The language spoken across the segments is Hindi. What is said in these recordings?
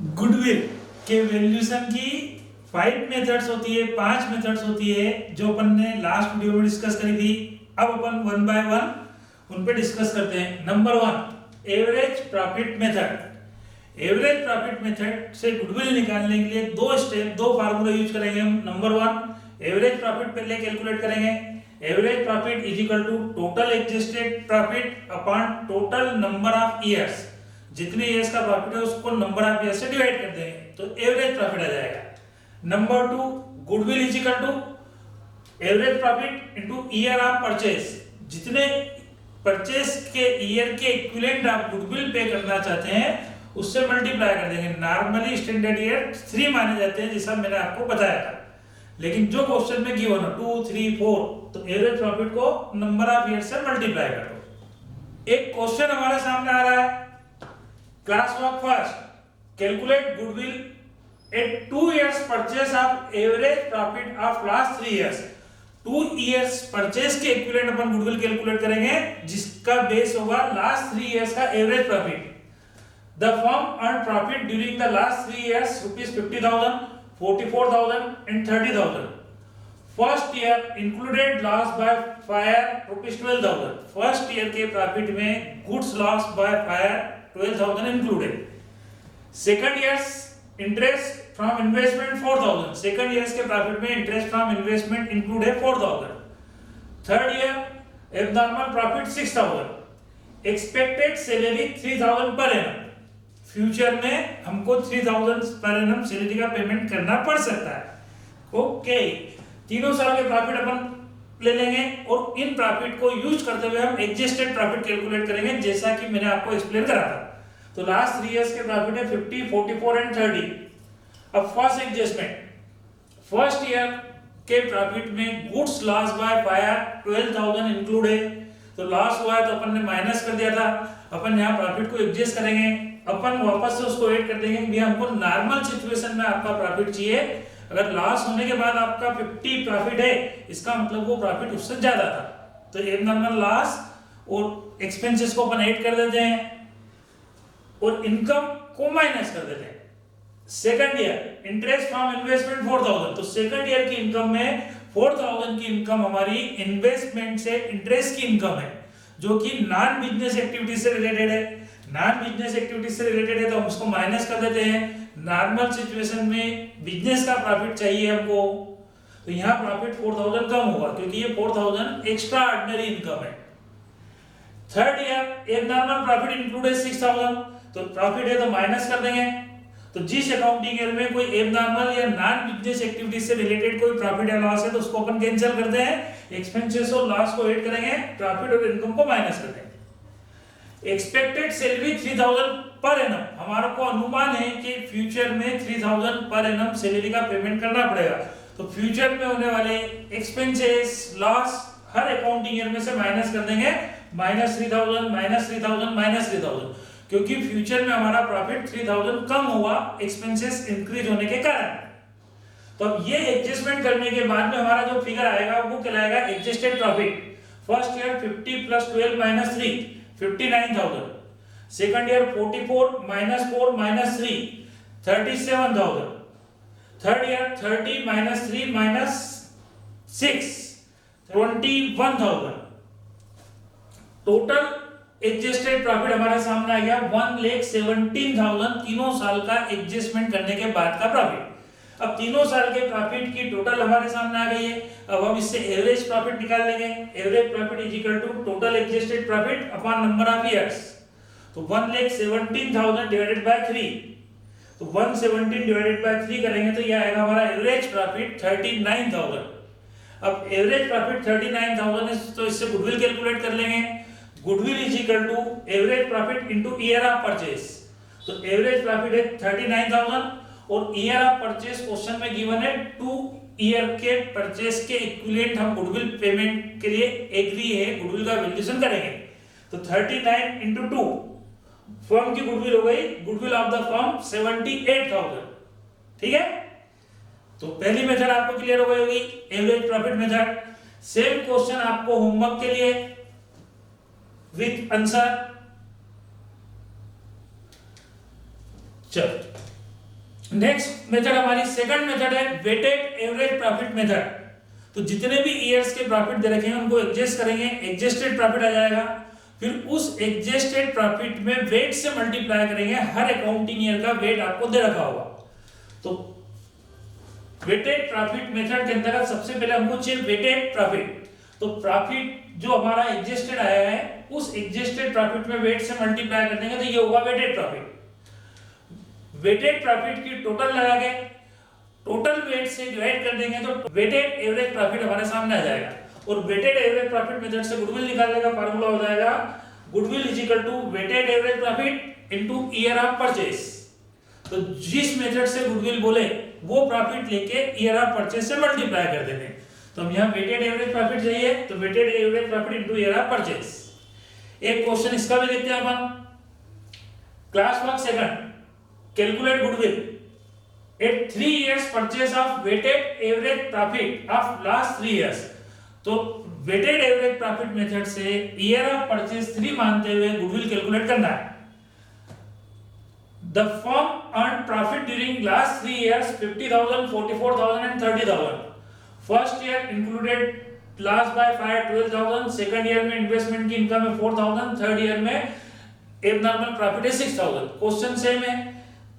गुडविल के वैल्यूएशन की 5 मेथड्स होती है, 5 मेथड्स होती है जो अपन ने लास्ट वीडियो में डिस्कस करी थी। अब अपन वन बाय वन उन पे डिस्कस करते हैं। Number 1 average profit method. Average profit method से गुडविल निकालने के लिए दो फार्मूला यूज करेंगे हम। नंबर 1 एवरेज प्रॉफिट पहले कैलकुलेट करेंगे। Average profit is equal to total adjusted profit upon total number of years. जितने ईयर्स का प्रॉफिट है उसको नंबर ऑफ ईयर्स से डिवाइड कर देंगे तो एवरेज प्रॉफिट आ जाएगा। Number 2 goodwill is equal to average profit into year of purchase. जितने परचेज के ईयर के इक्विवेलेंट आप गुडविल पे करना चाहते हैं उससे मल्टीप्लाई कर देंगे। नॉर्मली स्टैंडर्ड ईयर 3 माने जाते हैं जैसा मैंने आपको बताया था, लेकिन जो क्वेश्चन में गिवन है 2 3 4 तो एवरेज प्रॉफिट को नंबर ऑफ ईयर से मल्टीप्लाई कर दो। एक क्वेश्चन हमारे सामने आ रहा है, class work first, calculate goodwill at 2 years purchase of average profit of last 3 years। 2 years purchase के इक्विवेलेंट अपन गुडविल कैलकुलेट करेंगे जिसका बेस होगा लास्ट 3 years का average profit. The firm earn profit during the last 3 years rupees 50,000, 44,000 and 30,000। First year included loss by fire rupees 12,000। First year के प्रॉफिट में goods loss by fire 12,000 included. Second year's interest from investment 4,000. Second year's के प्रॉफिट में interest from investment include है 4,000. Third year abnormal profit 6,000. Expected salary 3,000 per annum. Future में हमको 3,000 पर annum सैलरी का पेमेंट करना पड़ सकता है। ओके, तीनों साल के प्रॉफिट अपन ले लेंगे और इन प्रॉफिट को यूज करते हुए हम एडजस्टेड प्रॉफिट कैलकुलेट करेंगे जैसा कि मैंने आपको एक्सप्लेन करा था। तो लास्ट 3 इयर्स के प्रॉफिट है 50, 44 एंड 30। अब फर्स्ट एडजस्टमेंट, फर्स्ट ईयर के प्रॉफिट में goods loss by fire 12,000 include है। तो लॉस हुआ है तो अपन ने माइनस कर दिया था, अपन यहाँ प्रॉफिट को एडजस्ट करेंगे, अपन वापस से उसको ऐड कर देंगे। भैया हमको नॉर्मल सिचुएशन में आपका प्रॉफिट चाहिए, अगर लॉस होने के बाद आपका 50 प्रॉफिट है इसका मतलब वो प्रॉफिट उससे ज्यादा था। तो एबनॉर्मल लॉस और एक्सपेंसेस को अपन ऐड कर देते हैं और इनकम को माइनस कर देते हैं। Second year interest from investment 4,000। तो सेकंड ईयर की इनकम में 4,000 की इनकम हमारी इन्वेस्टमेंट से इंटरेस्ट की इनकम है जो कि नॉन बिजनेस एक्टिविटी से रिलेटेड है। नॉन बिजनेस एक्टिविटी से रिलेटेड है तो हम उसको माइनस कर देते हैं। नॉर्मल सिचुएशन में बिजनेस का प्रॉफिट चाहिए हमको, तो यहाँ प्रॉफिट 4,000 कम होगा क्योंकि ये 4,000 एक्स्ट्रा ऑर्डिनरी इनकम है। थर्ड ईयर एक नॉर्मल प्रॉफिट इंक्लूड है 6,000, तो प्रॉफिट है तो माइनस कर देंगे। तो जिस अकाउंटिंग ईयर में कोई एबनॉर्मल या नॉन बिजनेस एक्टिविटी से रिलेटेड कोई प्रॉफिट या लॉस है तो उसको अपन कैंसिल करते हैं, एक्सपेंसेस और लॉस को ऐड करेंगे, प्रॉफिट और इनकम को माइनस कर देंगे। एक्सपेक्टेड सैलरी 3,000 पर एनम, हमारा को अनुमान है कि फ्यूचर में 3,000 पर एनम सैलरी का पेमेंट करना पड़ेगा। तो फ्यूचर में होने वाले एक्सपेंसेस लॉस हर अकाउंटिंग ईयर में से माइनस कर देंगे, -3,000 -3,000 -3,000, क्योंकि फ्यूचर में हमारा प्रॉफिट 3,000 कम हुआ एक्सपेंसेस इंक्रीज होने के कारण। तो अब ये एडजस्टमेंट करने के बाद में हमारा जो फिगर आएगा वो कहलाएगा adjusted profit. First year 50 + 12 - 3 59,000। Second year 44 - 4 - 3 37,000। Third year 30 - 3 - 6 21,000। Total adjusted profit हमारे सामने आ गया 1,17,000 तीनों साल का एडजस्टमेंट करने के बाद का प्रॉफिट। अब तीनों साल के प्रॉफिट की टोटल हमारे सामने आ गई है। अब हम इससे एवरेज प्रॉफिट निकाल लेंगे। Average profit is equal to total adjusted profit upon number of years. तो 1,17,000 डिवाइडेड बाय 3, तो 117 डिवाइडेड बाय 3 करेंगे तो ये आएगा हमारा एवरेज प्रॉफिट 39,000। अब एवरेज प्रॉफिट 39,000 है तो इससे गुडविल कैलकुलेट कर लेंगे। Goodwill is equal to average profit into year of purchase. तो एवरेज प्रॉफिट है 39,000 और ईयर ऑफ परचेज क्वेश्चन में गिवन है 2 ईयर के परचेज के इक्विवेलेंट हम गुडविल पेमेंट के लिए एग्री है, गुडविल का वैल्यूएशन करेंगे। तो 39 × 2 फर्म की गुडविल हो गई, गुडविल ऑफ द फर्म 78,000। ठीक है, तो पहली मेथड आपको क्लियर हो गई होगी, average profit method. Same question आपको होमवर्क के लिए विथ आंसर। चलो नेक्स्ट मेथड हमारी सेकंड मेथड है वेटेड एवरेज प्रॉफिट मेथड। तो जितने भी ईयर्स के प्रॉफिट दे रखे हैं उनको एडजस्ट करेंगे, एडजस्टेड प्रॉफिट आ जाएगा, फिर उस एडजस्टेड प्रॉफिट में वेट से मल्टीप्लाई करेंगे, हर अकाउंटिंग ईयर का वेट आपको दे रखा होगा। तो वेटेड प्रॉफिट मेथड के अंतर्गत सबसे पहले हमको चाहिए वेटेड प्रॉफिट। तो प्रॉफिट जो हमारा एडजस्टेड आया है उस एडजस्टेड प्रॉफिट में वेट से मल्टीप्लाई कर देंगे तो ये होगा वेटेड प्रॉफिट। वेटेड प्रॉफिट की टोटल लगा के टोटल वेट से डिवाइड कर देंगे तो वेटेड एवरेज प्रॉफिट हमारे सामने आ जाएगा। और वेटेड एवरेज प्रॉफिट मेथड से गुडविल निकालने का फार्मूला हो जाएगा goodwill is equal to weighted average profit into year of purchase. तो जिस मेथड से गुडविल बोले वो प्रॉफिट लेके ईयर ऑफ परचेज से मल्टीप्लाई कर देंगे। तो हम यहाँ वेटेड एवरेज प्रॉफिट चाहिए तो weighted average profit into year of purchase. एक क्वेश्चन इसका भी देखते हैं अपन। Class work second, calculate goodwill at 3 years purchase of weighted average profit of last 3 years। तो weighted average profit मेथड से year of purchase 3 मानते हुए गुडविल कैलकुलेट करना है। The firm earned profit during last 3 years 50,000, 44,000 and 30,000। First year included loss by 12,000, second year में इन्वेस्टमेंट की इनकम है 4,000, थर्ड ईयर में एबनॉर्मल प्रॉफिट है 6,000। क्वेश्चन सेम है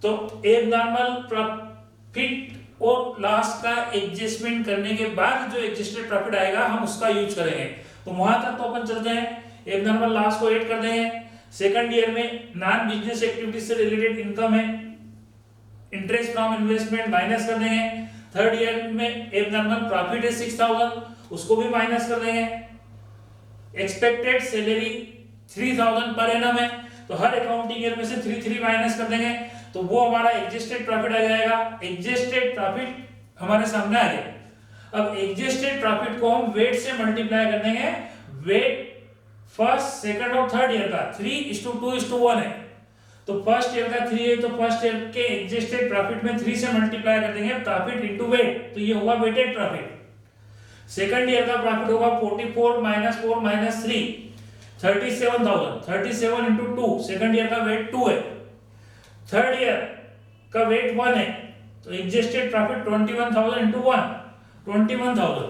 तो एबनॉर्मल प्रॉफिट और लॉस का एडजस्टमेंट करने के बाद जो एडजस्टेड प्रॉफिट आएगा हम उसका यूज करेंगे। तो वहां तक तो अपन चलते हैं, एबनॉर्मल लॉस को ऐड कर देंगे। सेकंड ईयर में नॉन बिजनेस एक्टिविटीज से रिलेटेड इनकम है, इंटरेस्ट फ्रॉम इन्वेस्टमेंट माइनस कर देंगे। थर्ड ईयर में एबनॉर्मल प्रॉफिट है 6,000, उसको भी माइनस कर देंगे। एक्सपेक्टेड सैलरी 3,000 पर एनम है तो हर अकाउंटिंग ईयर में से 3 माइनस कर देंगे तो वो हमारा एडजस्टेड प्रॉफिट आ जाएगा। एडजस्टेड प्रॉफिट हमारे सामने आ गया। अब एडजस्टेड प्रॉफिट को हम वेट से मल्टीप्लाई कर देंगे। वेट फर्स्ट सेकंड और थर्ड ईयर का 3:2:1 है तो फर्स्ट ईयर का 3 है तो फर्स्ट ईयर के एडजस्टेड प्रॉफिट में 3 से मल्टीप्लाई कर देंगे प्रॉफिट इनटू वेट तो ये होगा वेटेड प्रॉफिट। सेकंड ईयर का प्रॉफिट होगा 44 - 4 - 3 37,000, 37 into 2, सेकंड ईयर का वेट 2 है, थर्ड ईयर का वेट 1 है तो एडजस्टेड प्रॉफिट 21,000 into 1 21,000।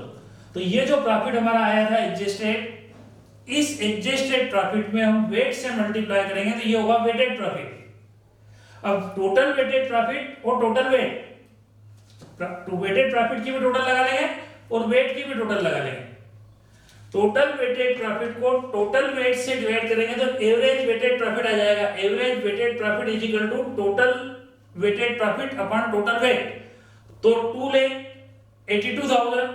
तो ये जो प्रॉफिट हमारा आया था एडजस्टेड, इस एडजस्टेड प्रॉफिट में हम वेट से मल्टीप्लाई करेंगे तो ये होगा वेटेड प्रॉफिट। अब टोटल वेटेड प्रॉफिट और टोटल वेट, तो वेटेड प्रॉफिट की भी टोटल लगा लेंगे और वेट की भी टोटल लगा लेंगे। टोटल वेटेड प्रॉफिट को टोटल वेट से डिवाइड करेंगे तो एवरेज वेटेड प्रॉफिट आ जाएगा। Average weighted profit is equal to total weighted profit upon total weight. तो 2 ले 82,000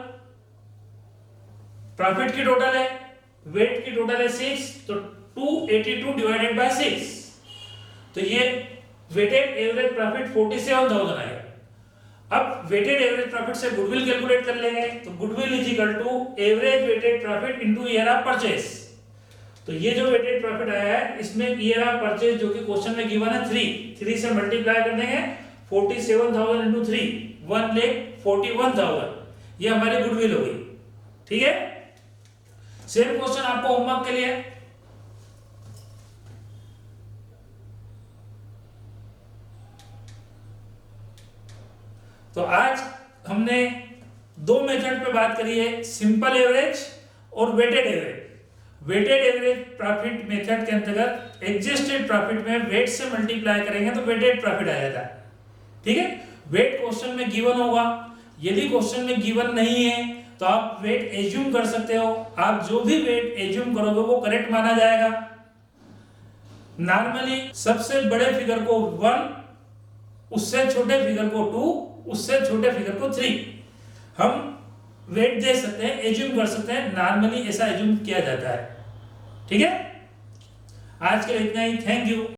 प्रॉफिट की टोटल है, वेट की टोटल है 6 तो 282 डिवाइडेड बाय 6 तो ये वेटेड एवरेज प्रॉफिट 47,000 आएगा। अब वेटेड एवरेज प्रॉफिट से गुडविल कैलकुलेट कर लेंगे तो goodwill is equal to average weighted profit into year of purchase. तो ये जो वेटेड प्रॉफिट आया है इसमें ईयर ऑफ परचेज जो कि क्वेश्चन में गिवन है 3 से मल्टीप्लाई कर देंगे 47,000 इनटू 3 1,41,000 ये हमारी गुडविल हो गई। ठीक है, सेम क्वेश्चन आपको होमवर्क के लिए। तो आज हमने 2 मेथड पे बात करी है, सिंपल एवरेज और weighted average. Weighted average profit method के अंतर्गत एडजस्टेड प्रॉफिट में वेट से मल्टीप्लाई करेंगे तो वेटेड प्रॉफिट आ जाता है। ठीक है, वेट क्वेश्चन में गिवन होगा, यदि क्वेश्चन में गिवन नहीं है तो आप वेट एज्यूम कर सकते हो। आप जो भी वेट एज्यूम करोगे वो करेक्ट माना जाएगा। नॉर्मली सबसे बड़े फिगर को 1, उससे छोटे फिगर को 2, उससे छोटे फिगर को 3 हम वेट दे सकते हैं, एज्यूम कर सकते हैं। नॉर्मली ऐसा एज्यूम किया जाता है। ठीक है, आज के लिए इतना ही। Thank you.